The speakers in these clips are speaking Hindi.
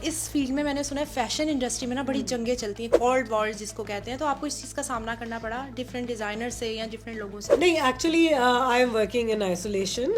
इस फील्ड में मैंने सुना है फैशन इंडस्ट्री में ना बड़ी जंगें चलती हैं, कोल्ड वॉर जिसको कहते हैं, तो आपको इस चीज़ का सामना करना पड़ा डिफरेंट डिजाइनर से या डिफरेंट लोगों से? नहीं, actually I am working in isolation.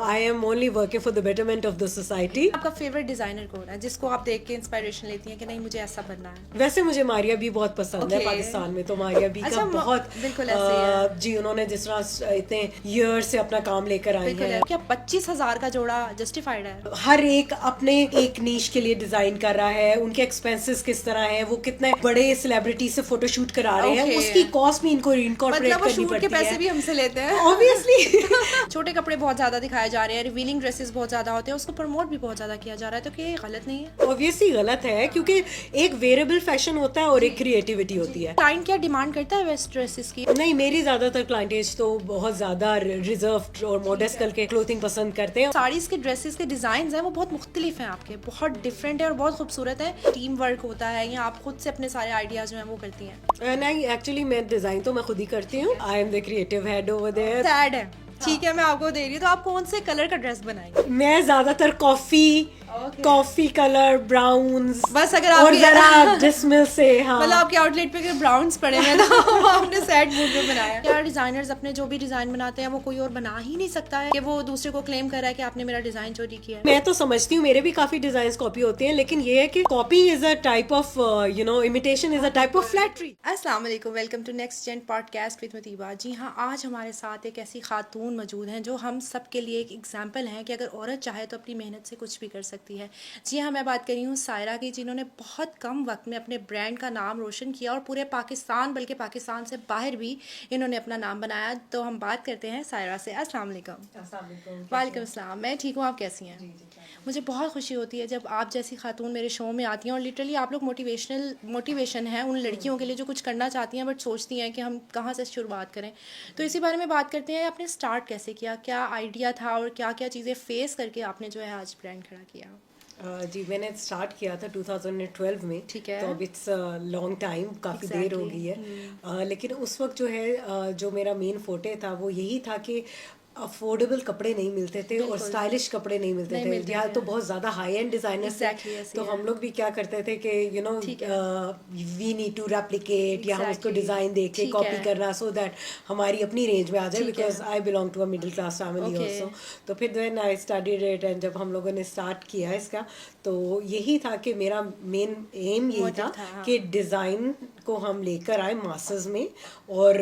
I am only working for the betterment of the society. आपका फेवरेट डिजाइनर कौन है जिसको आप देख के इंस्पिरेशन लेती हैं कि नहीं मुझे ऐसा बनना है? वैसे मुझे मारिया भी बहुत पसंद है. Okay. पाकिस्तान में तो मारिया भी अच्छा, का बहुत बिल्कुल ऐसे ही है. जी, उन्होंने जिस तरह इतने ईयर से अपना काम लेकर आई बिल्कुल है. है. क्या 25,000 का जोड़ा जस्टिफाइड है? हर एक अपने एक नीश के लिए डिजाइन कर रहा है. उनके एक्सपेंसेस किस तरह है, वो कितने बड़े सेलिब्रिटी से फोटोशूट करा रहे हैं, Okay. उसकी कॉस्ट भी इनको इनकॉर्पोरेट मतलब वो करनी शूट के पड़ती पैसे है. भी हमसे लेते हैं ऑब्वियसली. छोटे कपड़े बहुत ज्यादा दिखाए जा रहे हैं, रिवीलिंग ड्रेसेस बहुत ज्यादा होते हैं, उसको प्रमोट भी बहुत ज्यादा किया जा रहा है, तो क्या ये गलत नहीं है? ऑब्वियसली गलत है, क्योंकि एक वेरिएबल फैशन होता है और एक क्रिएटिविटी होती है. क्लाइंट क्या डिमांड करता है वेस्ट ड्रेसेस की? नहीं, मेरी ज्यादातर क्लाइंटेज तो बहुत ज्यादा रिजर्व और मॉडेस्ट करके क्लोथिंग पसंद करते हैं. साड़ीज के ड्रेसेस के डिजाइन हैं वो बहुत मुख्तलिफ हैं आपके, बहुत डिफरेंट है और बहुत खूबसूरत है. टीम वर्क होता है या आप खुद से अपने सारे आइडियाज जो हैं वो करती हैं? नहीं, एक्चुअली मैं डिजाइन तो मैं खुद ही करती हूँ. I am the creative head over there. Sad है. ठीक है, मैं आपको दे रही हूँ. तो आप कौन से कलर का ड्रेस बनाएंगे? मैं ज्यादातर कॉफी कलर, ब्राउन्स, बस अगर और आपके जरा डिसमिल से. हाँ, मतलब आपके आउटलेट पे अगर ब्राउन्स पड़े हैं तो वो आपने सैड मूड में बनाया. क्या डिजाइनर्स अपने जो भी डिजाइन बनाते हैं वो कोई और बना ही नहीं सकता है कि वो दूसरे को क्लेम कर रहा है कि आपने मेरा डिजाइन चोरी किया है? मैं तो समझती हूँ मेरे भी काफी डिजाइन कॉपी होते हैं, लेकिन ये है कि copy is a type of imitation is a type of flattery. अस्सलाम वालेकुम, welcome to Next Gen podcast with Matiba. जी हाँ, आज हमारे साथ एक ऐसी खातून मौजूद हैं जो हम सब के लिए एक एग्जाम्पल हैं कि अगर औरत चाहे तो अपनी मेहनत से कुछ भी कर सकती है. जी हाँ, मैं बात कर रही हूँ सायरा की, जिन्होंने बहुत कम वक्त में अपने ब्रांड का नाम रोशन किया और पूरे पाकिस्तान बल्कि पाकिस्तान से बाहर भी इन्होंने अपना नाम बनाया. तो हम बात करते हैं सायरा से. अस्सलाम वालेकुम. वालेकुम अस्सलाम. मैं ठीक हूँ, आप कैसी हैं? मुझे बहुत खुशी होती है जब आप जैसी खातून मेरे शो में आती हैं और लिटरली आप लोग मोटिवेशन है उन लड़कियों के लिए जो कुछ करना चाहती हैं बट सोचती हैं कि हम कहाँ से शुरुआत करें. तो इसी बारे में बात करते हैं. आपने स्टार्ट कैसे किया, क्या आइडिया था और क्या क्या चीज़ें फेस करके आपने जो है आज ब्रांड खड़ा किया? जी, मैंने स्टार्ट किया था 2012 में. ठीक है. तो अब इट्स लॉन्ग टाइम, काफ़ी देर हो गई है. लेकिन उस वक्त जो है जो मेरा मेन फोटे था वो यही था कि अफोर्डेबल कपड़े नहीं मिलते थे और स्टाइलिश कपड़े नहीं मिलते थे. या तो बहुत ज़्यादा हाई एंड डिज़ाइनर्स थे, तो हम लोग भी क्या करते थे कि वी नीड टू रेप्लिकेट या हम उसको डिज़ाइन देख के कॉपी करना सो दैट हमारी अपनी रेंज में आ जाए, because I belong to a middle class family also. तो फिर then I studied it and जब हम लोगों ने स्टार्ट किया इसका तो यही था कि मेरा मेन एम यही था कि डिज़ाइन को हम लेकर आए मासेस में और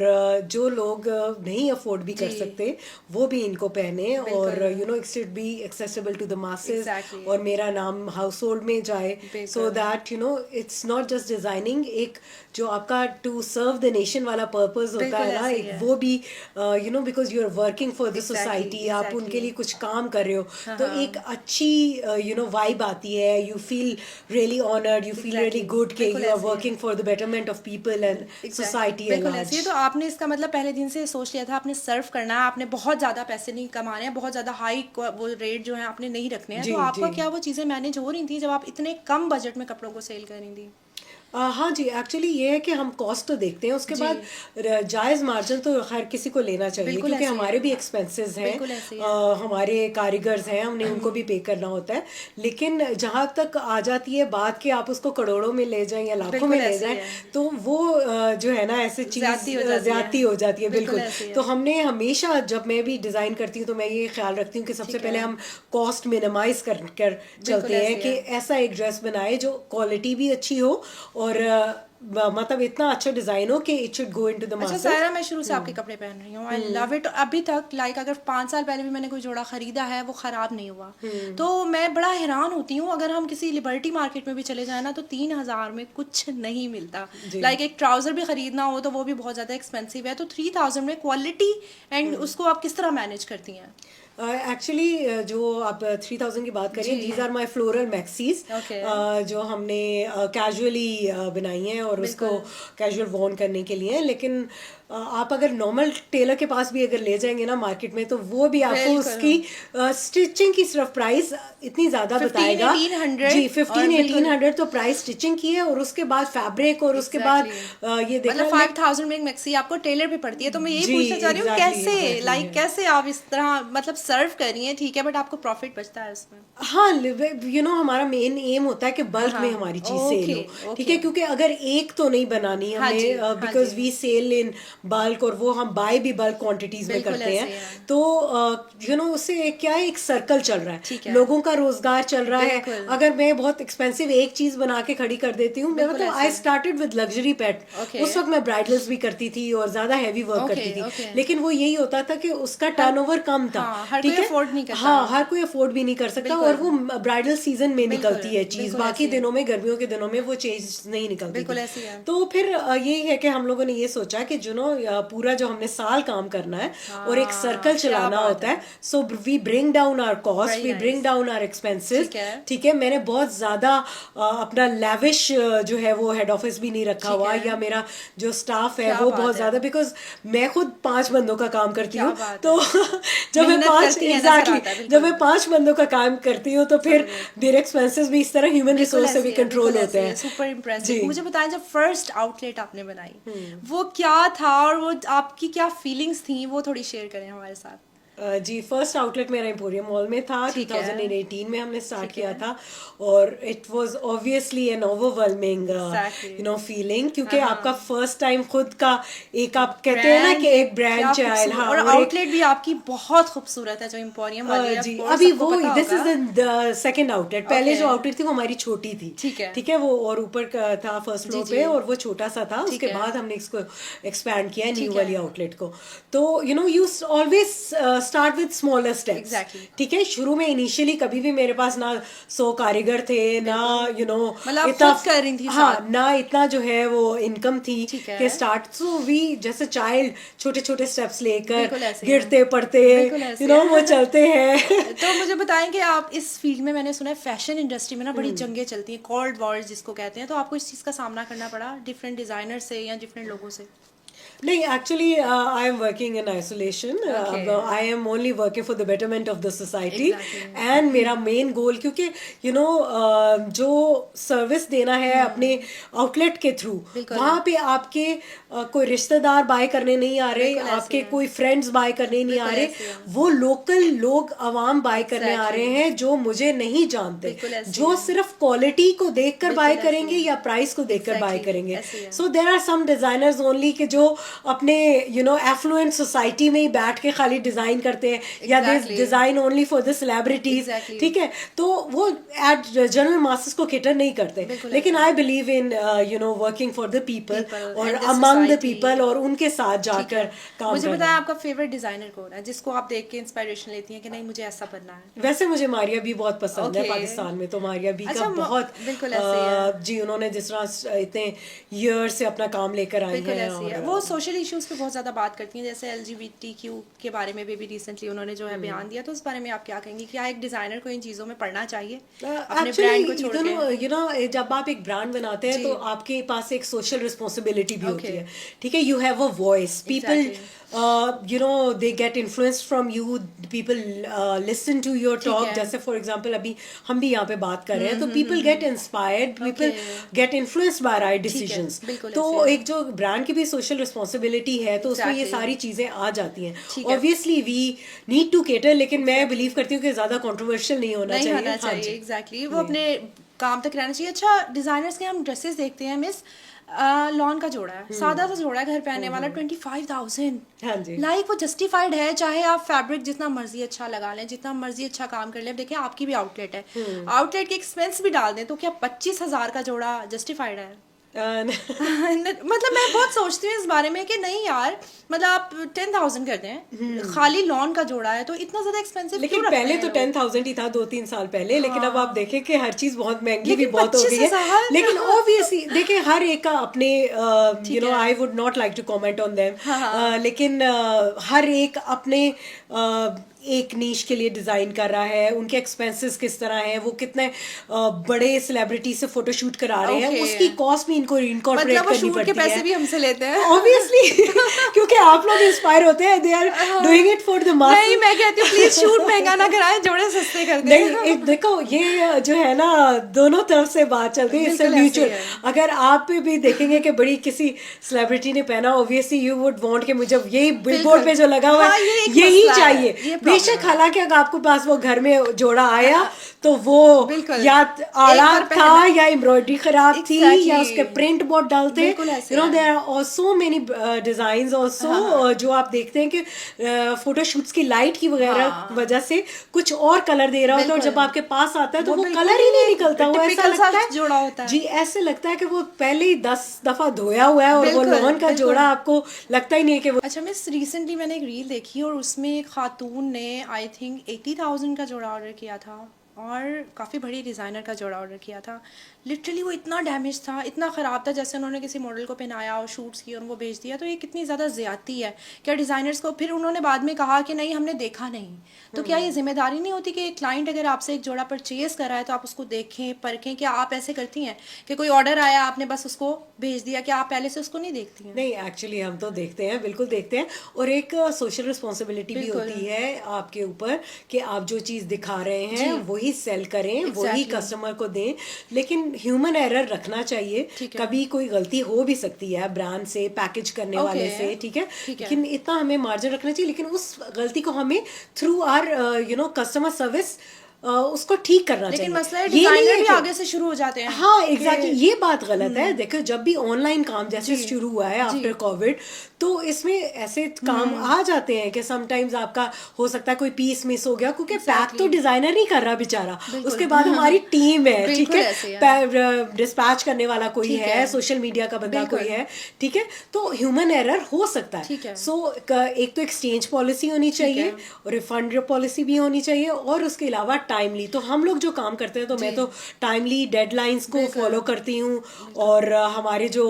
जो लोग नहीं अफोर्ड भी कर सकते वो भी इनको पहने और it should be accessible to the masses और मेरा नाम हाउस होल्ड में जाए so that it's not just designing. एक जो आपका टू सर्व द नेशन वाला पर्पस होता है ना, एक वो भी because you are working for the society, आप उनके लिए कुछ काम कर रहे हो, तो एक अच्छी वाइब आती है. You feel really honoured, you feel really good कि you are working for the betterment of people and society at large. तो आपने इसका मतलब पहले दिन से सोच लिया था आपने सर्व करना है, आपने बहुत ज़्यादा पैसे नहीं कमाने हैं, बहुत ज़्यादा हाई वो रेट जो है आपने नहीं रखने हैं. तो आपका क्या वो चीज़ें मैनेज हो रही थी जब आप इतने कम बजट में कपड़ों को सेल कर रही थी? हाँ जी, एक्चुअली ये है कि हम कॉस्ट तो देखते हैं, उसके बाद जायज़ मार्जिन तो हर किसी को लेना चाहिए, क्योंकि हमारे भी एक्सपेंसेस हैं, हमारे कारीगर्स हैं, हमने उनको भी पे करना होता है. लेकिन जहाँ तक आ जाती है बात कि आप उसको करोड़ों में ले जाएं या लाखों में ले जाएं, तो वो जो है ना ऐसे चीज़ ज़्यादती हो जाती है. बिल्कुल. तो हमने हमेशा जब मैं भी डिज़ाइन करती हूँ तो मैं ये ख्याल रखती हूँ कि सबसे पहले हम कॉस्ट मिनिमाइज कर चलते हैं कि ऐसा एक ड्रेस बनाए जो क्वालिटी भी अच्छी हो और मतलब इतना अच्छा डिजाइन हो कि it should go into the masses. अच्छा सायरा, मैं शुरू से आपके कपड़े पहन रही हूँ, आई लव इट. अभी तक अगर 5 साल पहले भी मैंने कोई जोड़ा खरीदा है वो खराब नहीं हुआ. तो मैं बड़ा हैरान होती हूँ, अगर हम किसी लिबर्टी मार्केट में भी चले जाए ना तो 3,000 में कुछ नहीं मिलता. एक ट्राउजर भी खरीदना हो तो वो भी बहुत ज्यादा एक्सपेंसिव है. तो 3,000 में क्वालिटी एंड उसको आप किस तरह मैनेज करती हैं? एक्चुअली जो आप 3,000 की बात करिए, these are my floral maxis जो हमने कैजुअली बनाई हैं और उसको कैजुअल वॉर्न करने के लिए. लेकिन आप अगर नॉर्मल टेलर के पास भी अगर ले जाएंगे ना मार्केट में, तो वो भी आपको उसकी स्टिचिंग की सिर्फ प्राइस इतनी ज़्यादा बताएगा. जी, 1500-1800 तो प्राइस स्टिचिंग की है और उसके बाद फैब्रिक और उसके बाद ये देखना 5,000 में एक मैक्सी आपको टेलर पे पड़ती है. तो मैं यही पूछना चाह रही हूँ कैसे कैसे आप इस तरह मतलब सर्व कर रही हैं, ठीक है, बट आपको प्रॉफिट बचता है उसमें। हाँ, हमारा मेन एम होता है कि बल्क में हमारी चीज सेल हो, ठीक है, क्योंकि अगर एक तो नहीं बनानी हमें, because we sell in bulk, और वो हम बाय भी बल्क क्वांटिटीज में करते हैं, तो उससे क्या है, एक सर्कल चल रहा है, लोगों का रोजगार चल रहा है। अगर मैं बहुत एक्सपेंसिव एक चीज बना के खड़ी कर देती हूँ, मतलब आई स्टार्टेड विद लग्जरी पेट, उस वक्त मैं ब्राइडल्स भी करती थी और ज्यादा हैवी वर्क करती थी, लेकिन वो यही होता था कि उसका टर्नओवर कम था, ठीक है, हाँ, हर कोई अफोर्ड भी नहीं कर सकता, और वो ब्राइडल सीजन में निकलती है चीज, बाकी दिनों में, गर्मियों के दिनों में वो चीज नहीं निकलती थी। तो फिर यही है कि हम लोगों ने ये सोचा कि पूरा जो हमने साल काम करना है और एक सर्कल चलाना होता है, so we bring down our cost, we bring down our expenses, ठीक है। मैंने बहुत ज्यादा अपना लैविश जो है वो हेड ऑफिस भी नहीं रखा हुआ, या मेरा जो स्टाफ है वो बहुत ज्यादा, बिकॉज मैं खुद 5 बंदों का काम करती हूँ, तो जब मैं 5 बंदों का काम करती हूँ, तो फिर मेरे एक्सपेंसेस भी इस तरह ह्यूमन रिसोर्स से भी कंट्रोल होते हैं। Super impressive. मुझे बताएं, जब फर्स्ट आउटलेट आपने बनाई वो क्या था, और वो आपकी क्या फीलिंग्स थी, वो थोड़ी शेयर करें हमारे साथ। जी, फर्स्ट आउटलेट मेरा एम्पोरियम मॉल में था, 2018 में हमने स्टार्ट किया था, और it was obviously N overwhelming feeling, क्योंकि आपका फर्स्ट टाइम खुद का एक, आप कहते हैं ना कि एक ब्रांड चाइल्ड, हाँ, और आउटलेट भी आपकी बहुत खूबसूरत है जो एम्पोरियम वाली है। जी, अभी वो this is the second outlet, पहले जो आउटलेट थी वो हमारी छोटी थी, ठीक है, वो और ऊपर का था फर्स्ट फ्लोर पे, और वो छोटा सा था, उसके बाद हमने इसको एक्सपैंड किया न्यू वाली आउटलेट को। तो you always start with smaller steps, ठीक है। शुरू में इनिशियली कभी भी मेरे पास ना 100 कारीगर थे, ना इतना कर रही थी, हाँ, ना इतना जो है वो इनकम थी के स्टार्ट, सो वी जैसे चाइल्ड छोटे छोटे स्टेप्स लेकर गिरते पड़ते वो चलते हैं। तो मुझे बताएं कि आप इस फील्ड में, मैंने सुना है फैशन इंडस्ट्री में ना बड़ी जंगें चलती हैं, कोल्ड वॉर जिसको कहते हैं, तो आपको इस चीज़ का सामना करना पड़ा डिफरेंट डिजाइनर से या डिफरेंट लोगों से? नहीं, actually I am working in isolation, I am only working for the betterment of the society, and मेरा मेन गोल, क्योंकि जो सर्विस देना है अपने आउटलेट के थ्रू, वहाँ पे आपके कोई रिश्तेदार बाय करने नहीं आ रहे, आपके कोई फ्रेंड्स बाय करने नहीं आ रहे, वो लोकल लोग आवाम बाय करने आ रहे हैं जो मुझे नहीं जानते, जो सिर्फ क्वालिटी को देखकर बाय करेंगे या प्राइस को देखकर बाय करेंगे। So there are some designers only के जो अपने एफ्लुएंट सोसाइटी में ही बैठ के खाली डिजाइन करते हैं, या they design only for the celebrities, ठीक है, तो वो एट जनरल मासेस को केटर नहीं करते, लेकिन I believe in working for the people और अमंग द पीपल, और उनके साथ जाकर काम। मुझे बताया आपका फेवरेट डिजाइनर कौन है, जिसको आप देख के इंस्पिरेशन लेती हैं कि नहीं मुझे ऐसा बनना है? वैसे मुझे मारिया बी बहुत पसंद है, पाकिस्तान में तो मारिया बी का बहुत, जी, उन्होंने जिस तरह इतने ईयर से अपना काम लेकर आई है, वो सोशल इश्यूज पे बहुत ज़्यादा बात करती हैं, जैसे LGBTQ के बारे में भी रिसेंटली उन्होंने जो है बयान दिया, तो उस बारे में आप क्या कहेंगे? क्या एक डिज़ाइनर को इन चीज़ों में पढ़ना चाहिए अपने ब्रांड को छोड़ के? जब आप एक ब्रांड बनाते हैं तो आपके पास एक सोशल रिस्पॉन्सिबिलिटी भी होती है, ठीक है, you have a voice, people they get influenced from you, people listen to your talk, जैसे for example अभी हम भी यहाँ पे बात कर रहे हैं, तो people get inspired, people get influenced by our decisions, तो एक जो ब्रांड की भी सोशल रिस्पॉन्सिबिलिटी है, तो उसमें ये सारी चीजें आ जाती हैं। Obviously we need to cater, लेकिन मैं बिलीव करती हूँ कि ज्यादा कंट्रोवर्शियल नहीं होना चाहिए। एग्जैक्टली, वो अपने काम तक रहना चाहिए। अच्छा, डिजाइनर्स के हम ड्रेसेस देखते हैं मिस, लॉन का जोड़ा है, सादा सा जोड़ा है घर पहनने वाला, 25,000, लाइक वो जस्टिफाइड है, चाहे आप फैब्रिक जितना मर्जी अच्छा लगा लें, जितना मर्जी अच्छा काम कर लें। देखिए आपकी भी आउटलेट है, आउटलेट के एक्सपेंस भी डाल दें, तो क्या 25,000 का जोड़ा जस्टिफाइड है? मतलब मैं बहुत सोचती हूँ इस बारे में कि नहीं यार, मतलब आप 10,000 कर दें, खाली लॉन का जोड़ा है तो इतना ज्यादा एक्सपेंसिव। लेकिन पहले तो 10,000 ही था 2-3 साल पहले, लेकिन अब आप देखें कि हर चीज बहुत महंगी भी बहुत हो गई है। लेकिन ऑब्वियसली देखिए हर एक का अपने I would not like to comment on them, लेकिन हर एक अपने एक नीश के लिए डिजाइन कर रहा है, उनके एक्सपेंसेस किस तरह हैं, वो कितने बड़े सेलिब्रिटी से फोटोशूट करा रहे हैं, उसकी कॉस्ट भी इनको इनकॉर्पोरेट करनी पड़ती है। पैसे भी हमसे लेते हैं ऑब्वियसली क्योंकि आप लोग इंस्पायर होते हैं, they are doing it for the mass. नहीं, मैं कहती हूँ प्लीज शूट महंगा ना कराएं, जोड़े सस्ते कर दें। नहीं, देखो ये जो है ना, दोनों तरफ से बात चलती है, इससे म्यूचुअल। अगर आप भी देखेंगे कि बड़ी किसी सेलिब्रिटी ने पहना, ऑब्वियसली यू वुड वांट कि मुझे यही बिलबोर्ड पे जो लगा हुआ है यही चाहिए, बेशक हालांकि अगर आपको पास वो घर में जोड़ा आया तो वो बिल्कुल। या आड़ा बार था या एम्ब्रॉयडरी खराब थी या Exactly. उसके प्रिंट बहुत डालते बिल्कुल ऐसे यू नो है। There are so many designs also जो आप देखते हैं कि फोटोशूट्स की लाइट की वगैरह वजह से कुछ और कलर दे रहा होता है और जब आपके पास आता है तो वो बिल्कुल कलर ही नहीं निकलता, वो ऐसा typical सा लगता है जोड़ा होता है। जी, ऐसे लगता है कि वो पहले ही 10 दफा धोया हुआ है और वो बिल्कुल, लॉन का बिल्कुल। जोड़ा आपको लगता ही नहीं है कि वो अच्छा मिस, रिसेंटली मैंने एक रील देखी और उसमें एक खातून ने आई थिंक 80,000 का जोड़ा ऑर्डर किया था और काफ़ी बड़ी डिज़ाइनर का जोड़ा ऑर्डर किया था। लिटरली वो इतना डैमेज था, इतना ख़राब था, जैसे उन्होंने किसी मॉडल को पहनाया और शूट्स किए और वो भेज दिया। तो ये कितनी ज़्यादा ज़्यादती है। क्या डिज़ाइनर्स को फिर उन्होंने बाद में कहा कि नहीं हमने देखा नहीं, तो क्या ये जिम्मेदारी नहीं होती कि एक क्लाइंट अगर आपसे एक जोड़ा परचेज़ कर रहा है तो आप उसको देखें परखें? क्या आप ऐसे करती हैं कि कोई ऑर्डर आया आपने बस उसको भेज दिया, क्या आप पहले से उसको नहीं देखती हैं? नहीं, एक्चुअली हम तो देखते हैं, बिल्कुल देखते हैं और एक सोशल रिस्पॉन्सिबिलिटी भी बिल्कुल। होती है आपके ऊपर कि आप जो चीज़ दिखा रहे हैं वही सेल करें, वही Exactly. कस्टमर को दें, लेकिन ह्यूमन एरर रखना चाहिए। ठीक है। कभी कोई गलती हो भी सकती है ब्रांड से, पैकेज करने Okay. वाले से, ठीक है, ठीक है। लेकिन इतना हमें मार्जिन रखना चाहिए, लेकिन उस गलती को हमें थ्रू आर कस्टमर सर्विस उसको ठीक करना चाहिए। लेकिन मसला है ये नहीं डिजाइनर है भी कि- आगे से शुरू हो जाते हैं। हाँ एग्जैक्टली ये बात गलत है। देखो जब भी ऑनलाइन काम जैसे शुरू हुआ है आफ्टर कोविड, तो इसमें ऐसे काम आ जाते हैं कि समटाइम्स आपका हो सकता है कोई पीस मिस हो गया, क्योंकि पैक तो डिजाइनर नहीं कर रहा बेचारा, उसके बाद हमारी टीम है, ठीक है, डिस्पैच करने वाला कोई है, सोशल मीडिया का बंदा कोई है, ठीक है, तो ह्यूमन एरर हो सकता है। सो एक तो एक्सचेंज पॉलिसी होनी चाहिए, रिफंड पॉलिसी भी होनी चाहिए, और उसके अलावा टाइमली। तो हम लोग जो काम करते हैं तो मैं तो टाइमली डेडलाइंस को फॉलो करती हूँ, और हमारे जो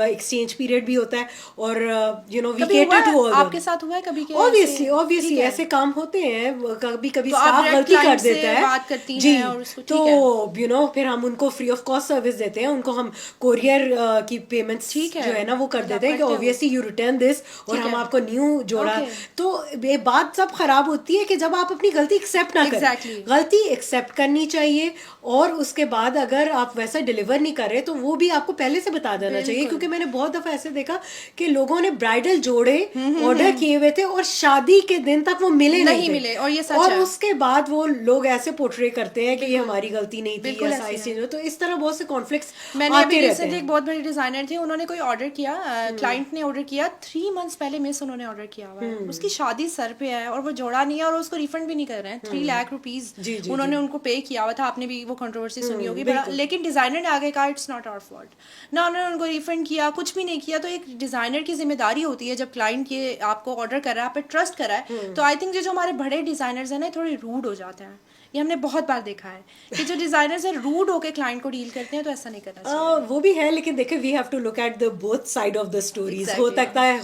एक्सचेंज पीरियड भी होता है, और वी केटर टू ऑल। आपके साथ हुआ है कभी? ऑब्वियसली ऐसे काम होते हैं, कभी कभी तो स्टाफ गलती कर देता है, बात करती जी, हैं और उसको तो फिर हम उनको फ्री ऑफ कॉस्ट सर्विस देते हैं, उनको हम कोरियर की पेमेंट्स जो है ना वो कर देते हैं कि ऑब्वियसली यू रिटर्न दिस और हम आपको न्यू जोड़ा। तो ये बात सब खराब होती है कि जब आप अपनी गलती एक्सेप्ट ना करें। गलती एक्सेप्ट करनी चाहिए, और उसके बाद अगर आप वैसा डिलीवर नहीं कर रहे तो वो भी आपको पहले से बता देना चाहिए, क्योंकि मैंने बहुत दफा ऐसे देखा कि लोगों ने ब्राइडल जोड़े ऑर्डर किए हुए थे और शादी के दिन तक वो नहीं मिले, और ये सच और है। उसके बाद वो लोग ऐसे पोर्ट्रे करते हैं कि ये हमारी गलती नहीं थी, ये साइज चेंज हो, तो इस तरह बहुत से कॉन्फ्लिक्ट्स मैंने अभी रिसेंटली एक बहुत बड़ी डिजाइनर थी, उन्होंने कोई ऑर्डर किया, क्लाइंट ने ऑर्डर किया 3 मंथ्स पहले मिस उन्होंने ऑर्डर किया हुआ है, उसकी शादी सर पे है और वो जोड़ा नहीं है और उसको रिफंड भी नहीं कर रहे हैं। 3 लाख रुपीज उन्होंने उनको पे किया हुआ था। आपने भी वो कंट्रोवर्सी सुनी होगी, लेकिन डिजाइनर ने आगे कहा इट्स नॉट आवर फॉल्ट, ना उन्होंने उनको रिफंड किया, कुछ भी नहीं किया। तो एक डिजाइनर की जिम्मेदारी होती है, जब क्लाइंट ये आपको ऑर्डर कर रहा है, आप पे ट्रस्ट कर रहा है, तो आई थिंक जो हमारे बड़े डिजाइनर्स हैं ना थोड़े रूड हो जाते हैं। ये हमने बहुत बार देखा है कि जो डिजाइनर्स है रूड होके क्लाइंट को डील करते हैं, तो ऐसा नहीं करना चाहिए। वो भी है, लेकिन देखिए we have to look at the both side of the stories.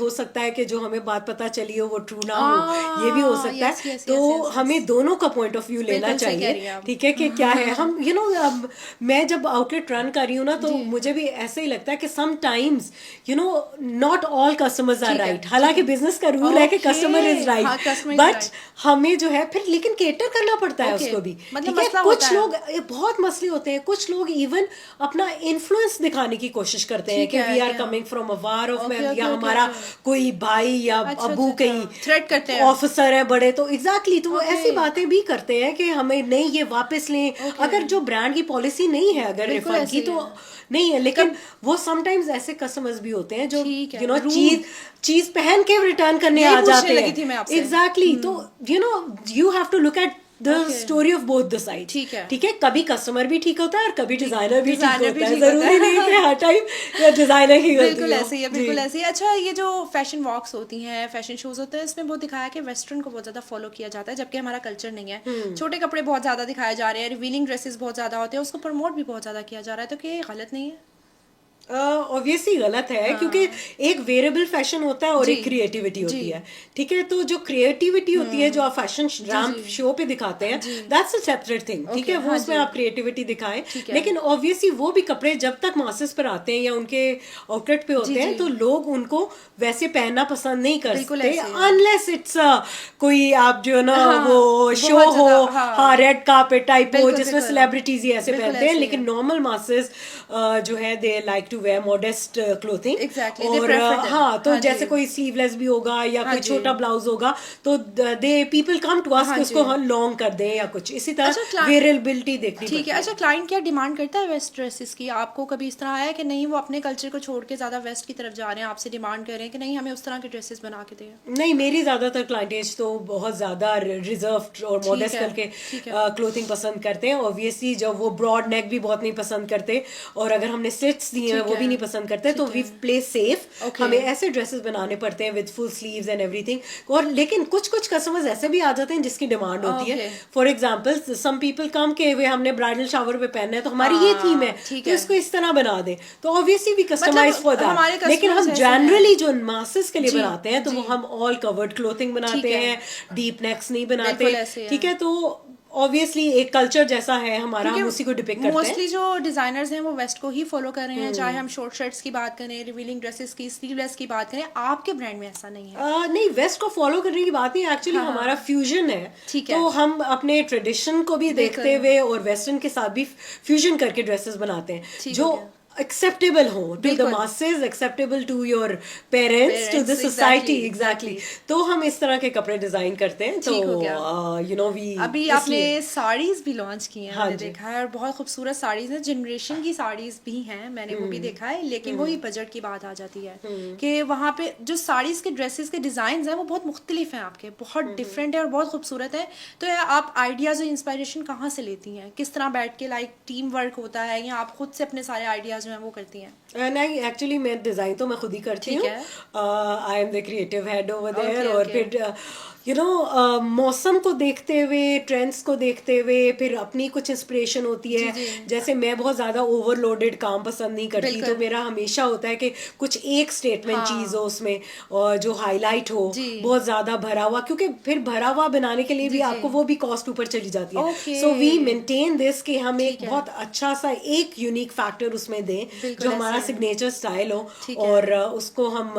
हो सकता है कि जो हमें बात पता चली हो वो ट्रू ना हो, ये भी हो सकता है। तो हमें दोनों का पॉइंट ऑफ व्यू लेना चाहिए, ठीक है, कि क्या है। हम मैं जब आउटलेट रन कर रही हूँ ना, तो मुझे भी ऐसे ही लगता है कि sometimes not all customers are right. हालांकि बिजनेस का रूल है कि कस्टमर इज राइट, बट हमें जो है फिर लेकिन केटर करना पड़ता है उसको भी, ठीक है। कुछ लोग बहुत मसले होते हैं, कुछ लोग इवन अपना इन्फ्लुएंस दिखाने की कोशिश करते हैं कि we are coming from a war of, या हमारा कोई भाई या अबू कहीं थ्रेट करते हैं, ऑफिसर है बड़े, तो एग्जैक्टली तो ऐसी बातें भी करते हैं कि हमें नहीं ये वापस लें। अगर जो ब्रांड की पॉलिसी नहीं है अगर रिफंड की तो नहीं है, लेकिन वो समटाइम्स ऐसे कस्टमर्स भी होते हैं जो चीज पहन के रिटर्न करने आ जाते हैं। एग्जैक्टली, तो you have to look at the story of both the side, ठीक है। कभी कस्टमर भी ठीक होता है और कभी डिजाइनर भी ठीक होता है, जरूरी नहीं कि हर टाइम डिजाइनर की गलती हो। बिल्कुल ऐसे ही है, बिल्कुल ऐसे ही। अच्छा, ये जो फैशन वॉक्स होती हैं, फैशन शोज होते हैं, इसमें बहुत दिखाया कि वेस्टर्न को बहुत ज्यादा फॉलो किया जाता है, जबकि हमारा कल्चर नहीं है। छोटे कपड़े बहुत ज्यादा दिखाए जा रहे हैं, रिवीलिंग ड्रेसेस बहुत ज्यादा होते हैं, उसको प्रमोट भी बहुत ज्यादा किया जा रहा है, तो क्या ये गलत नहीं है? ऑब्वियसली गलत है, क्योंकि एक वेरिएबल फैशन होता है और एक क्रिएटिविटी होती है, ठीक है। तो जो क्रिएटिविटी होती है जो आप फैशन रैंप शो पे दिखाते हैं, दैट्स अ सेपरेट थिंग, ठीक है, वो उसमें आप क्रिएटिविटी दिखाएं। लेकिन ऑब्वियसली वो भी कपड़े जब तक मासेस पर आते हैं या उनके आउटलेट पे होते हैं, तो लोग उनको वैसे पहनना पसंद नहीं करते, अनलेस इट्स कोई आप जो ना वो शो हो, हाँ, रेड कार्पेट टाइप हो जिसमें सेलिब्रिटीज ही ऐसे पहनते हैं। लेकिन नॉर्मल मासेस जो है they like to wear modest clothing. Exactly, they और prefer them. हाँ, तो हाँ जैसे जी। कोई स्लीवलेस भी होगा या हाँ कोई जी। छोटा ब्लाउज होगा तो they people come to us हाँ कि उसको जी। हम लॉन्ग कर दें या कुछ इसी अच्छा, तरह वेरिएबिलिटी देखनी ठीक पड़ती है। है। अच्छा, क्लाइंट क्या डिमांड करता है वेस्ट ड्रेसेस की? आपको कभी इस तरह आया है कि नहीं वो अपने कल्चर को छोड़ के ज़्यादा वेस्ट की तरफ जा रहे हैं, आपसे डिमांड कर रहे हैं कि नहीं हमें उस तरह के ड्रेसेस बना के दें? नहीं, मेरी ज्यादातर क्लाइंटेज तो बहुत ज्यादा रिजर्व और मॉडेस्ट है, करके ठीक है। क्लोथिंग पसंद करते हैं। ऑब्वियसली जब वो ब्रॉड नेक भी बहुत नहीं पसंद करते और अगर हमने स्लिट्स दिए हैं ठीक वो भी है, नहीं पसंद करते, तो ठीक वी है। Play safe. Okay. हमें ऐसे ड्रेसेस बनाने पड़ते हैं with full sleeves and everything. और लेकिन कुछ कुछ कस्टमर्स ऐसे भी आ जाते हैं जिसकी डिमांड होती है। Okay. For example some people come के वे हमने ब्राइडल शावर पे पहनना है तो हमारी ये हाँ, थीम है ठीक तो है। इसको इस तरह बना दे, तो ऑब्वियसली वी कस्टमाइज फॉर हमारे दैट। लेकिन customers हम ऐसे हैं। जनरली जो मासेस के लिए जी, बनाते हैं तो वो जी। हम ऑल कवर्ड क्लोथिंग बनाते ठीक है। हैं, डीप नेक्स नहीं बनाते। बिल्कुल ऐसे ठीक है। है, तो ऑब्वियसली एक कल्चर जैसा है हमारा, हम उसी को डिपिक्ट करते हैं। मोस्टली जो डिजाइनर्स हैं वो वेस्ट को ही फॉलो कर रहे हैं, चाहे हम शॉर्ट शर्ट्स की बात करें, रिवीलिंग ड्रेसेस की, स्लीवलेस की बात करें। आपके ब्रांड में ऐसा नहीं है? नहीं, वेस्ट को फॉलो करने की बात नहीं, एक्चुअली हाँ, हमारा फ्यूजन है। ठीक है। तो हम अपने ट्रेडिशन को भी देखते हुए और वेस्टर्न के साथ भी फ्यूजन करके ड्रेसेस बनाते हैं ठीक जो हो गया। एक्सेप्टेबल हो टू द बिल्कुल। Masses, acceptable to your parents, to the Parents, society. exactly, exactly. तो हम इस तरह के कपड़े डिजाइन करते हैं। तो ठीक हो गया। यू नो वी अभी आपने साड़ीज भी लॉन्च की हैं, हाँ मैंने जी। देखा है, और बहुत खूबसूरत साड़ीज हैं, जनरेशन की साड़ीज भी हैं, मैंने वो भी देखा है। लेकिन वही बजट की बात आ जाती है कि वहाँ पे जो साड़ीज के ड्रेसेस के डिजाइन हैं वो बहुत मुख्तलिफ हैं आपके, बहुत डिफरेंट है और बहुत खूबसूरत है। तो ये आप आइडियाज और इंस्पायरेशन कहाँ से लेती हैं? किस तरह बैठ के लाइक टीम वर्क होता है या आप खुद से अपने सारे आइडियाज जो हैं वो करती हैं? नहीं, एक्चुअली मैं डिजाइन तो मैं खुद ही करती ठीक हूँ। है। I am the creative head over Okay, there. और okay. फिर यू नो मौसम को देखते हुए, ट्रेंड्स को देखते हुए फिर अपनी कुछ इंस्पिरेशन होती है। जी, जी। जैसे मैं बहुत ज्यादा ओवरलोडेड काम पसंद नहीं करती, बिल्कुल। तो मेरा हमेशा होता है कि कुछ एक स्टेटमेंट हाँ। चीज हो उसमें और जो हाईलाइट हो, जी। बहुत ज्यादा भरा हुआ, क्योंकि फिर भरा हुआ बनाने के लिए भी जी, आपको जी। वो भी कॉस्ट ऊपर चली जाती है। Okay. So we maintain this कि हम एक ठीक है। बहुत अच्छा सा एक यूनिक फैक्टर उसमें दें बिल्कुल जो हमारा ऐसे है। सिग्नेचर स्टाइल हो। ठीक है। और उसको हम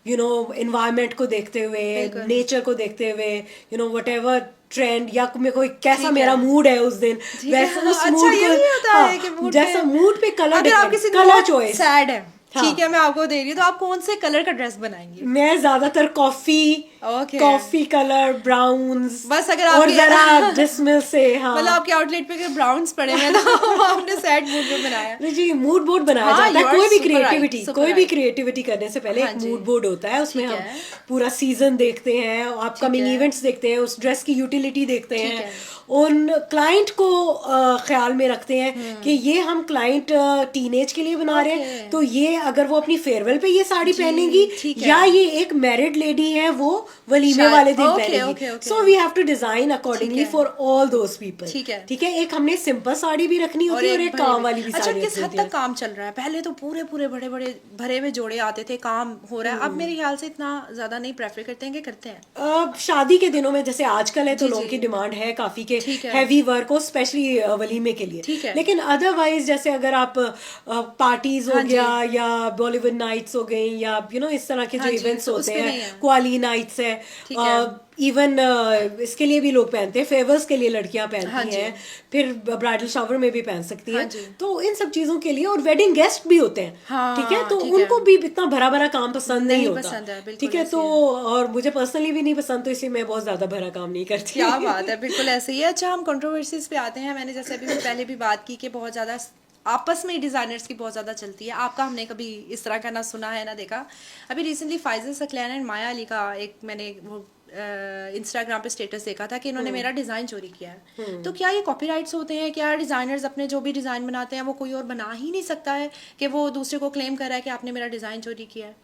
यू नो एनवायरनमेंट को देखते हुए, बिल्कुल। नेचर को देखते हुए, यू नो व्हाटएवर ट्रेंड या कोई कैसा ठीक मेरा है। मूड है उस दिन, ठीक है। वैसे उस अच्छा, मूड ये को भी होता है कि मूड जैसा पे- मूड पे कलर अगर आप किसी कलर चॉइस। सैड है, हाँ। ठीक है, मैं आपको दे रही हूँ, तो आप कौन से कलर का ड्रेस बनाएंगी? मैं ज्यादातर Okay. कॉफी कलर, ब्राउन्स, बस अगर और आपके- जरा जिस्म से। हाँ, मतलब आपके आउटलेट पे अगर ब्राउन्स पड़े हुए हैं तो आपने सैड मूड में बनाया। नहीं जी, मूड बोर्ड बनाया हाँ, जाता you है। are कोई भी super क्रिएटिविटी right, super कोई भी right. क्रिएटिविटी करने से पहले हाँ एक जी। मूड बोर्ड होता है, उसमें ठीक हम है। पूरा सीजन देखते हैं, अपकमिंग है। इवेंट्स देखते हैं, उस ड्रेस की यूटिलिटी देखते ठीक हैं, है। उन क्लाइंट को ख्याल में रखते हैं कि ये हम क्लाइंट टीनेज के लिए बना रहे हैं, Okay. तो ये अगर वो अपनी फेयरवेल पे ये साड़ी जी, पहनेंगी ठीक है। या ये एक मैरिड लेडी है वो वलीमे शायद- वाले दिन Okay, पहनेगी। okay, okay. So we have to design accordingly ठीक है। For all those people. ठीक है। ठीक है, एक हमने सिंपल साड़ी भी रखनी होती है और एक काम वाली भी अच्छा, साड़ी किस रखनी हद होती है। तक काम चल रहा है? पहले तो पूरे पूरे बड़े बड़े भरे हुए जोड़े आते थे, काम हो रहा है। अब मेरे ख्याल से इतना ज्यादा नहीं प्रेफर करते हैं कि करते हैं। शादी के दिनों में जैसे आजकल है तो जी, लोगों जी। की डिमांड है काफी के ठीक है। हैवी वर्क हो, स्पेशली वलीमे के लिए। ठीक है। लेकिन अदरवाइज जैसे अगर आप पार्टीज हो हाँ जी। गया या बॉलीवुड नाइट्स हो गई या यू नो इस तरह के हाँ जो जी, इवेंट्स तो उस होते पे हैं, नहीं है। क्वाली नाइट्स है, ठीक है। इवन इसके लिए भी लोग पहनते हैं, फेवर्स के लिए लड़कियां हाँ पहनती जी। हैं, फिर ब्राइडल शावर में भी पहन सकती हाँ हैं। जी। तो इन सब चीजों के लिए, और वेडिंग गेस्ट भी होते हैं। हाँ, ठीक है, तो ठीक है। उनको भी इतना भरा भरा काम पसंद नहीं नहीं होता। पसंद है, बिल्कुल ठीक है, ऐसे तो है। और मुझे पर्सनली भी नहीं पसंद, तो इसलिए मैं बहुत ज्यादा भरा काम नहीं करती। क्या बात है, बिल्कुल ऐसे ही है। अच्छा, हम कंट्रोवर्सीज पे आते हैं। मैंने जैसे अभी पहले भी बात की कि बहुत ज़्यादा आपस में डिज़ाइनर्स की बहुत ज़्यादा चलती है। आपका हमने कभी इस तरह का ना सुना है ना देखा। अभी रिसेंटली फाइजल सकलैन एंड माया अली का एक मैंने वो इंस्टाग्राम पे स्टेटस देखा था कि इन्होंने मेरा डिज़ाइन चोरी किया है। तो क्या ये कॉपीराइट्स होते हैं? क्या डिज़ाइनर्स अपने जो भी डिज़ाइन बनाते हैं वो कोई और बना ही नहीं सकता है कि वो दूसरे को क्लेम कर रहा है कि आपने मेरा डिज़ाइन चोरी किया है?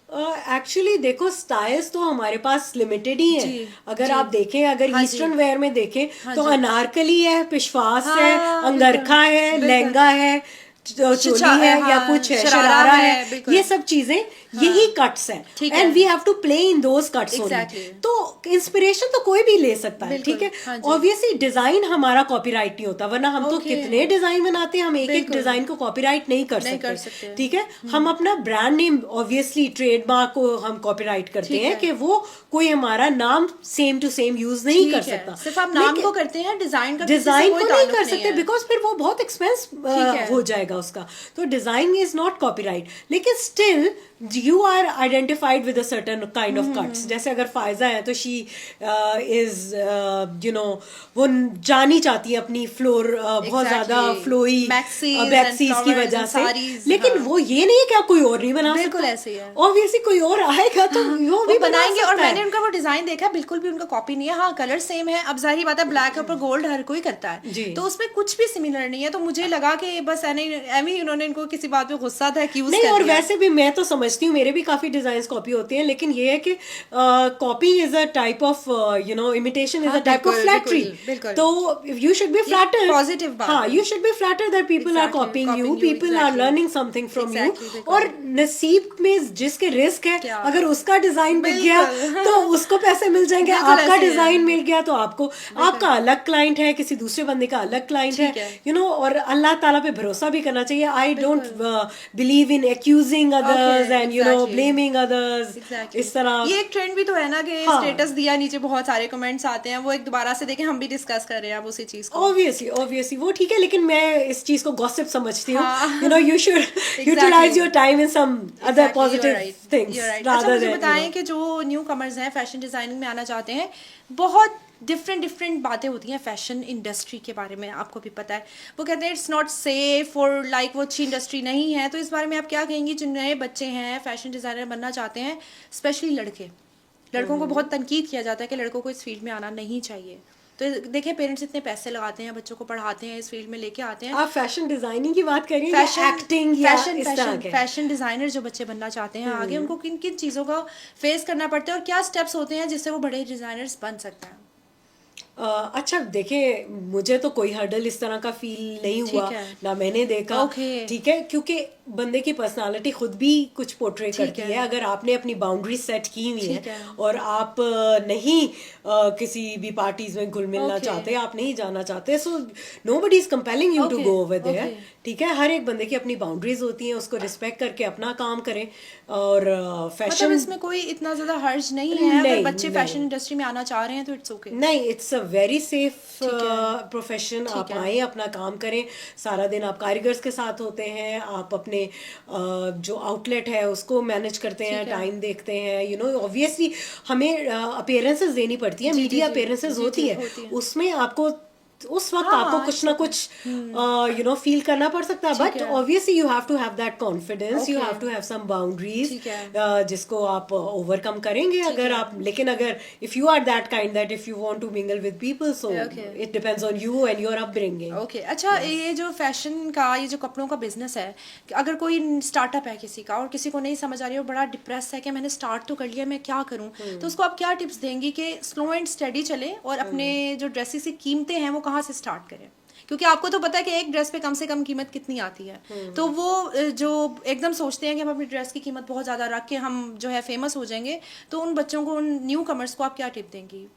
एक्चुअली देखो, स्टाइल्स तो हमारे पास लिमिटेड ही जी, है। अगर जी। आप देखें, अगर हाँ जी। ईस्टर्न वेयर में देखें हाँ तो जी। अनारकली है, पिशवास हाँ, है, अंगरखा बिल्कुल, है, बिल्कुल। लहंगा है, चोली है या हाँ, कुछ है, शरारा शरारा है, है, बिल्कुल। ये सब चीजें यही कट्स हैं। ठीक एंड है। We have to play in those cuts only. Exactly. तो इंस्पिरेशन तो कोई भी ले सकता है। बिल्कुल, ठीक है, हाँ जी। ऑब्वियसली डिजाइन हमारा कॉपीराइट नहीं होता, वरना हम तो Okay. कितने डिजाइन बनाते हैं, हम एक एक बिल्कुल। डिजाइन को कॉपीराइट नहीं कर नहीं कर सकते। सकते। ठीक है, हम अपना ब्रांड नेम ऑब्वियसली ट्रेडमार्क को हम कॉपीराइट करते ठीक हैं है। कि वो कोई हमारा नाम सेम टू सेम यूज नहीं ठीक कर है। सकता। सिर्फ आप नाम को करते हैं, डिजाइन का किसी से डिजाइन कोई को नहीं ताल्लुक कर सकते है। बिकॉज फिर वो बहुत एक्सपेंस ठीक है। हो जाएगा। आएगा उसका, तो डिजाइन इज नॉट कॉपीराइट, लेकिन still you are identified with a certain kind of cuts. जैसे अगर फायजा है तो शी इज यू नो वो जानी चाहती है अपनी फ्लोर बहुत ज्यादा फ्लोई बैक्सीज की वजह से, लेकिन वो ये नहीं है कि आप कोई और नहीं बना बिल्कुल सकता, ऐसे ही है। ऑब्वियसली कोई और आएगा तो वो भी बनाएंगे। और सकता है। मैंने उनका वो डिजाइन देखा, बिल्कुल भी उनका कॉपी नहीं है। हाँ, कलर सेम है, अब जाहिर बात है ब्लैक के ऊपर गोल्ड हर कोई करता है, तो उसमें कुछ भी सिमिलर नहीं है। तो मुझे लगा कि बस एमी उन्होंने इनको किसी बात पे गुस्सा था कि नहीं, और वैसे भी मैं तो समझती हूँ मेरे भी काफी डिजाइन कॉपी होते हैं, लेकिन ये है कि copy is a type of you know imitation is a type of flattery, तो you should be flattered, positive बात। हाँ, you should be flattered that people are copying you, people are learning something from you. और नसीब में जिसके रिस्क है, अगर उसका डिजाइन बिक गया तो उसको पैसे मिल जाएंगे, आपका डिजाइन मिल गया तो आपको, आपका अलग क्लाइंट है, किसी दूसरे बंदे का अलग क्लाइंट है, यू नो। और अल्लाह ताला पे भरोसा भी करना चाहिए। I don't believe in accusing others and you know blaming others, इस तरह। ये एक ट्रेंड भी तो है ना कि स्टेटस दिया, नीचे बहुत सारे कमेंट्स आते हैं, वो एक दोबारा से देखें, हम भी डिस्कस कर रहे हैं अब उसी चीज को। ऑब्वियसली वो ठीक है, लेकिन मैं इस चीज को गॉसिप समझती हूँ। You know you should utilise your time in some other positive things rather than. बताएं कि जो न्यू कमर्स हैं, फैशन डिजाइनिंग में आना चाहते हैं, बहुत डिफरेंट बातें होती हैं फैशन इंडस्ट्री के बारे में, आपको भी पता है। वो कहते हैं इट्स नॉट सेफ और लाइक वो अच्छी इंडस्ट्री नहीं है। तो इस बारे में आप क्या कहेंगी, जो नए बच्चे हैं फैशन डिज़ाइनर बनना चाहते हैं, स्पेशली लड़कों को बहुत तनकीद किया जाता है कि लड़कों को इस फील्ड में आना नहीं चाहिए। तो देखिए, पेरेंट्स इतने पैसे लगाते हैं, बच्चों को पढ़ाते हैं, इस फील्ड में लेके आते हैं। आप फैशन डिजाइनिंग की बात कर रही हैं, एक्टिंग या इस तरह के फैशन डिजाइनर जो बच्चे बनना चाहते हैं आगे, उनको किन किन चीज़ों का फेस करना पड़ता है और क्या स्टेप्स होते हैं जिससे वो बड़े डिजाइनर्स बन सकते हैं? अच्छा देखिए, मुझे तो कोई हर्डल इस तरह का फील नहीं हुआ, ना मैंने देखा, ठीक है, क्योंकि बंदे की पर्सनालिटी खुद भी कुछ पोर्ट्रे करती है। अगर आपने अपनी बाउंड्री सेट की हुई है और आप नहीं किसी भी पार्टीज में घुल मिलना चाहते, आप नहीं जाना चाहते, so nobody is compelling you to go over there, ठीक है। हर एक बंदे की अपनी बाउंड्रीज होती हैं, उसको रिस्पेक्ट करके अपना काम करें। और फैशन मतलब इसमें कोई इतना ज्यादा हर्ज नहीं है, अगर बच्चे फैशन इंडस्ट्री में आना चाह रहे हैं तो इट्स ओके। नहीं, it's a very safe profession. आप आए, अपना काम करें, सारा दिन आप कारीगर्स के साथ होते हैं, आप अपने जो आउटलेट है उसको मैनेज करते हैं, टाइम देखते हैं, यू नो। ऑब्वियसली हमें अपीयरेंसेस देनी पड़ती है, मीडिया अपीयरेंसेस होती है, उसमें आपको उस वक्त आपको कुछ ना कुछ यू नो फील करना पड़ सकता है, but obviously you have to have that confidence, you have to have some boundaries जिसको आप ओवरकम करेंगे। अगर आप, लेकिन अगर if you are that kind that if you want to mingle with people, so it depends on you and your upbringing. Okay, अच्छा, ये जो फैशन का, ये जो कपड़ों का बिजनेस है, अगर कोई स्टार्टअप है किसी का और किसी को नहीं समझ आ रही है, बड़ा डिप्रेस है कि मैंने स्टार्ट तो कर लिया, मैं क्या करूं, तो उसको आप क्या टिप्स देंगी कि स्लो एंड स्टडी चले और अपने जो ड्रेसेस की कीमतें हैं वो कहाँ से स्टार्ट करें? क्योंकि आपको तो पता है कि एक ड्रेस पे कम से कम कीमत कितनी आती है, तो वो जो एकदम सोचते हैं कि हम अपनी ड्रेस की कीमत बहुत ज़्यादा रख के हम जो है फेमस हो जाएंगे, तो उन बच्चों को, उन न्यू कमर्स को आप क्या टिप देंगी?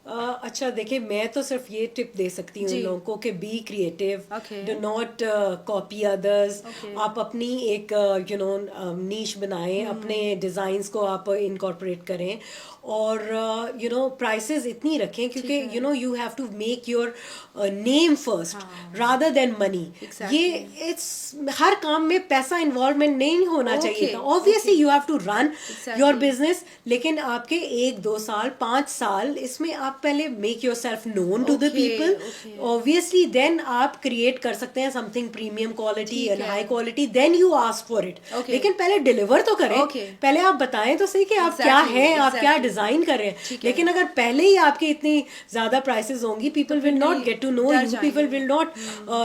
अच्छा देखिए, मैं तो सिर्फ ये टिप दे सकती हूँ लोगों को कि be creative, do not copy others. आप अपनी एक यू नो नीश बनाएं, अपने डिज़ाइंस को आप इनकॉर्पोरेट करें, और यू नो प्राइसेस इतनी रखें, क्योंकि you know you have to make your name first rather than money. ये इट्स, हर काम में पैसा इन्वॉल्वमेंट नहीं होना चाहिए था। Obviously you have to run your business, लेकिन आपके 1-2 साल 5 साल इसमें आप पहले make yourself known to the people, obviously then आप क्रिएट कर सकते हैं something premium quality and high quality, then you ask for it. लेकिन पहले डिलीवर तो करें, पहले आप बताएं तो सही कि आप क्या है, आप क्या डिजाइन कर रहे हैं। लेकिन अगर पहले ही आपके इतनी ज्यादा प्राइसेस होंगी, people will not get to know you, people will not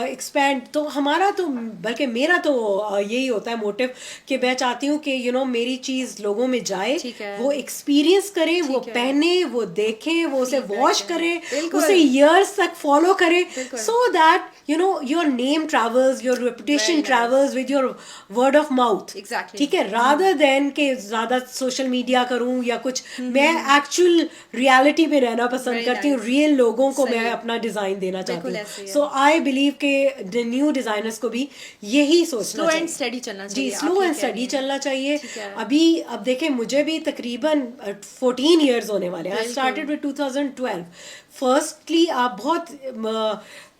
expand. तो हमारा तो, बल्कि मेरा तो यही होता है मोटिव कि मैं चाहती हूँ कि यू नो मेरी चीज लोगों में जाए, वो एक्सपीरियंस करें, वो पहने, वो देखें, वो उसे वॉश करे, उसे ईयर्स तक फॉलो करे, so that you know your name travels, your reputation travels with your word of mouth, ठीक है, रादर देन के ज्यादा सोशल मीडिया करूं या कुछ। मैं एक्चुअल रियलिटी में रहना पसंद करती हूँ, रियल लोगों को मैं अपना डिजाइन देना चाहती हूँ। सो आई बिलीव के न्यू डिजाइनर्स को भी यही सोचना चाहिए, स्लो एंड स्टडी चलना चाहिए। जी, स्लो एंड स्टडी चलना चाहिए। अभी अब देखें, मुझे भी तकरीबन 14 ईयर्स होने वाले हैं। I started with 2012। फर्स्टली आप बहुत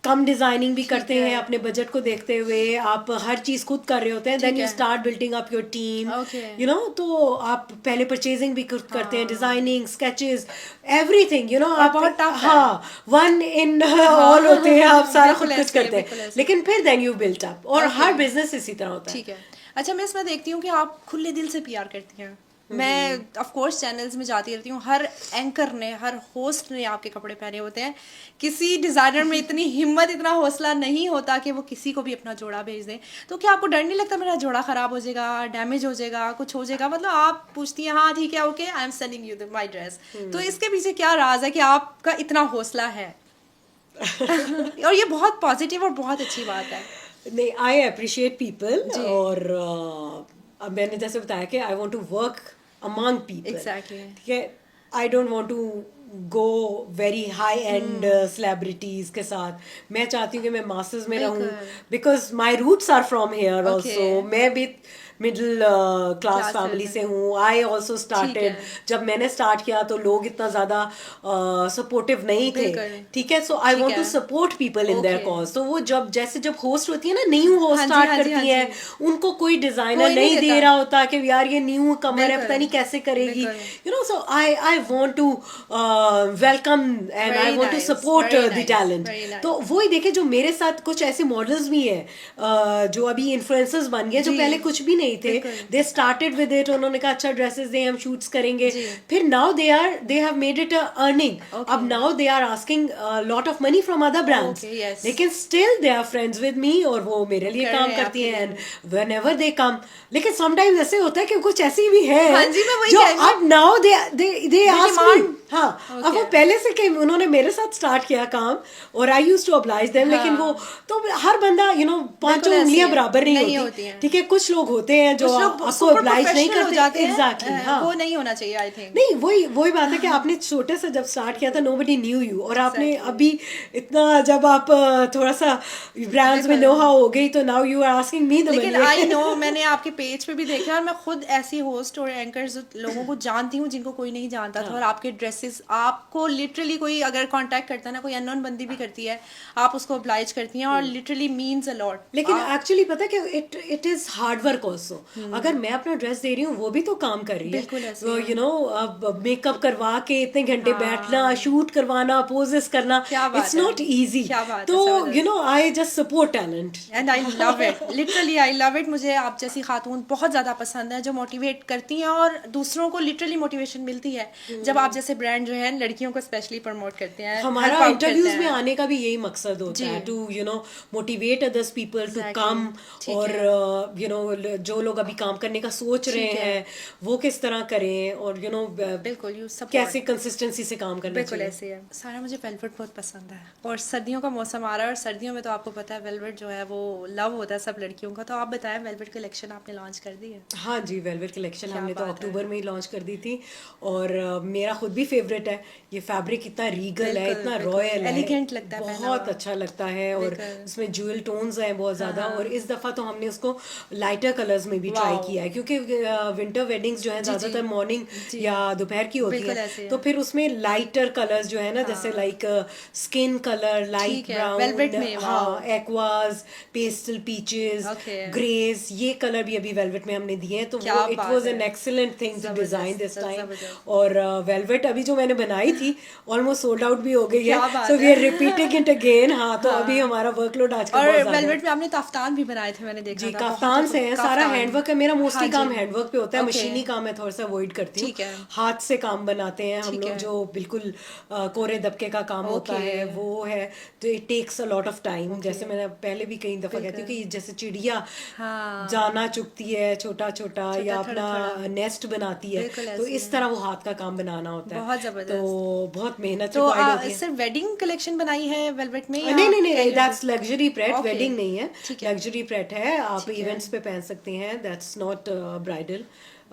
कम डिजाइनिंग भी करते हैं अपने बजट को देखते हुए, आप हर चीज खुद कर रहे होते हैं, then you start building up your team, you know, तो आप पहले परचेजिंग भी करते हैं, designing, sketches, everything, you know, आप बहुत टफ है। हाँ, वन इन ऑल होते हैं, आप सारा खुद कुछ करते हैं, लेकिन फिर देन यू बिल्ट अप, और हर बिजनेस इसी तरह होता है। ठीक है। अच्छा, मैं इसमें देखती हूँ कि आप खुले दिल से पीआर करती हैं। मैं ऑफ कोर्स चैनल्स में जाती रहती हूँ, हर एंकर ने, हर होस्ट ने आपके कपड़े पहने होते हैं। किसी डिज़ाइनर में इतनी हिम्मत, इतना हौसला नहीं होता कि वो किसी को भी अपना जोड़ा भेज दें। तो क्या आपको डर नहीं लगता मेरा जोड़ा ख़राब हो जाएगा, डैमेज हो जाएगा, कुछ हो जाएगा? मतलब आप पूछती हैं हाँ ठीक है, okay, I am sending you my dress. तो इसके पीछे क्या राज है कि आपका इतना हौसला है? और ये बहुत पॉजिटिव और बहुत अच्छी बात है। नहीं, आई अप्रिशिएट पीपल, और अब मैंने जैसे बताया कि I want to work among people, Exactly. ठीक है, I don't want to go very high and celebrities के साथ, मैं चाहती हूँ कि मैं मासेस में रहूँ, because my roots are from here also, मैं भी मिडिल क्लास फैमिली से हूँ, आई ऑल्सो स्टार्टेड, जब मैंने स्टार्ट किया तो लोग इतना ज़्यादा सपोर्टिव नहीं थे, ठीक है, so I want to support people in their cause. तो वो जब होस्ट होती है ना, न्यू होस्ट स्टार्ट करती है, उनको कोई डिजाइनर नहीं दे रहा होता कि यार ये न्यू कमर है, पता नहीं कैसे करेगी, you know, so I want to welcome and I want to support the talent. तो वही देखे, जो मेरे साथ कुछ ऐसे मॉडल्स भी हैं जो अभी इन्फ्लुएंसर्स बन गए, जो पहले कुछ भी नहीं थे, दे स्टार्टेड विद इट, उन्होंने कहा अच्छा ड्रेसेस दे, हम शूट्स करेंगे, फिर now they have made it a earning, अब now they are asking lot of money from other brands, लेकिन still they are friends with me, और वो मेरे लिए काम करती हैं, एंड व्हेनेवर दे कम, लेकिन समटाइम्स ऐसे होता है कि कुछ ऐसी भी है जो अब नाउ दे आस्क मी, हाँ, अब वो पहले से कि उन्होंने मेरे साथ स्टार्ट किया काम, और I used to oblige them, लेकिन वो तो हर बंदा, यू नो, पांचों उंगलियां बराबर नहीं होती, ठीक है, कुछ लोग होते हैं जो आपको ऑब्लाइज नहीं करते, एग्जैक्टली, हाँ, वो नहीं होना चाहिए, आई थिंक। नहीं, वही बात है कि आपने छोटे से जब स्टार्ट किया था, नोबडी न्यू यू, और आपने अभी इतना, जब आप थोड़ा सा ब्रांड्स में नो हाउ हो गई, तो now you are asking me the money. लेकिन आई नो, मैंने आपके पेज पे भी देखा, और मैं खुद ऐसी होस्ट और एंकर्स लोगों को जानती हूँ जिनको कोई नहीं जानता था, और आपके ड्रेसेस, आपको लिटरली कोई अगर कांटेक्ट करता है ना, कोई अननोन बंदी भी करती है, आप उसको ऑब्लाइज करती हैं, और लिटरली मीन्स अ लॉट। लेकिन एक्चुअली पता है कि it is hard work also, अगर मैं अपना ड्रेस दे रही हूँ, वो भी तो काम कर रही है, यू नो, अब मेकअप करवा के इतने घंटे बैठना, शूट करवाना, पोजेस करना, इट्स नॉट इजी, तो you know, I just support talent, and I love it, literally I love it. मुझे आप जैसी खातून बहुत ज़्यादा पसंद है, जो मोटिवेट करती हैं, और दूसरों को लिटरली मोटिवेशन मिलती है जब आप जैसे ब्रांड जो है लड़कियों को स्पेशली प्रमोट करते हैं। हमारा इंटरव्यूज में आने का भी यही मकसद होता है, to you know motivate others people to come, और यू नो जो लोग अभी काम करने का सोच रहे हैं वो किस तरह करें, और यू नो बिल्कुल कैसे कंसिस्टेंसी से काम करना बिल्कुल ऐसे है। सारा मुझे वेलवेट बहुत पसंद है, और सर्दियों का मौसम आ रहा है, और सर्दियों में तो आपको पता है वेलवेट जो है वो लव होता है सब लड़कियों का। तो आप बताएं, वेलवेट कलेक्शन आपने लॉन्च कर दी है? हाँ जी, वेलवेट कलेक्शन हमने तो अक्टूबर में ही लॉन्च कर दी थी, और मेरा खुद भी फेवरेट है। ये फैब्रिक इतना रीगल है, इतना रॉयल है, एलिगेंट लगता है, बहुत अच्छा लगता है, और उसमें ज्वेल टोन्स हैं बहुत ज़्यादा, और इस दफ़ा तो हमने उसको लाइटर कलर्स में भी ट्राई किया है, क्योंकि विंटर वेडिंग्स जो है ज़्यादातर मॉर्निंग या दोपहर की होती है, तो फिर उसमें लाइटर कलर्स जो है ना, जैसे like skin colour, light brown, हाँ, एक्वाज, पेस्टल पीचेस, ग्रेज, ये कलर भी अभी वेलवेट में हमने दिए हैं, तो वो it was an excellent thing to design this time. और वेलवेट अभी जो मैंने बनाई थी ऑलमोस्ट सोल्ड आउट भी हो गई है, so we are repeating it again. हाँ, तो अभी हमारा वर्कलोड आजकल बहुत ज्यादा है। और वेलवेट में आपने कफ्तान भी बनाए थे, मैंने देखा जी, कफ्तान से है, सारा हैंडवर्क है, मेरा मोस्टली काम हैंडवर्क पे होता है, मशीनी काम है थोड़ा सा अवॉइड करती हूँ, हाथ से काम बनाते हैं हम लोग, जो बिल्कुल कोरे दबके का काम होता है वो है, तो it takes a lot of time. जैसे मैंने पहले भी कई दफा कहती हूँ कि जैसे चिड़िया जाना चुगती है छोटा छोटा, या अपना नेस्ट बनाती है, तो इस तरह वो हाथ का काम बनाना होता है, बहुत जबरदस्त, तो बहुत मेहनत तो रिक्वायर्ड होती है। सिर्फ वेडिंग कलेक्शन बनाई है वेलवेट में? नहीं, दैट्स लग्जरी प्रेट, वेडिंग नहीं है, लग्जरी प्रेट है, आप इवेंट्स पे पहन सकते हैं, दैट्स नॉट ब्राइडल,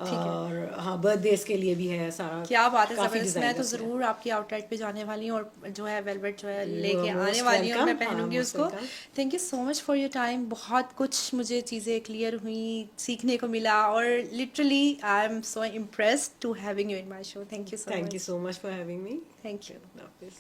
और हाँ, बर्थडेज के लिए भी है सारा। क्या बात है, जबरदस्त। मैं तो जरूर आपकी आउटलेट पे जाने वाली हूँ, और जो है वेलवेट जो है लेके आने वाली हूँ, मैं पहनूंगी उसको। Thank you so much for your time, बहुत कुछ मुझे चीज़ें क्लियर हुई, सीखने को मिला, और literally I am so impressed to having you in my show. Thank you so much. Thank you so much for having me. Thank you.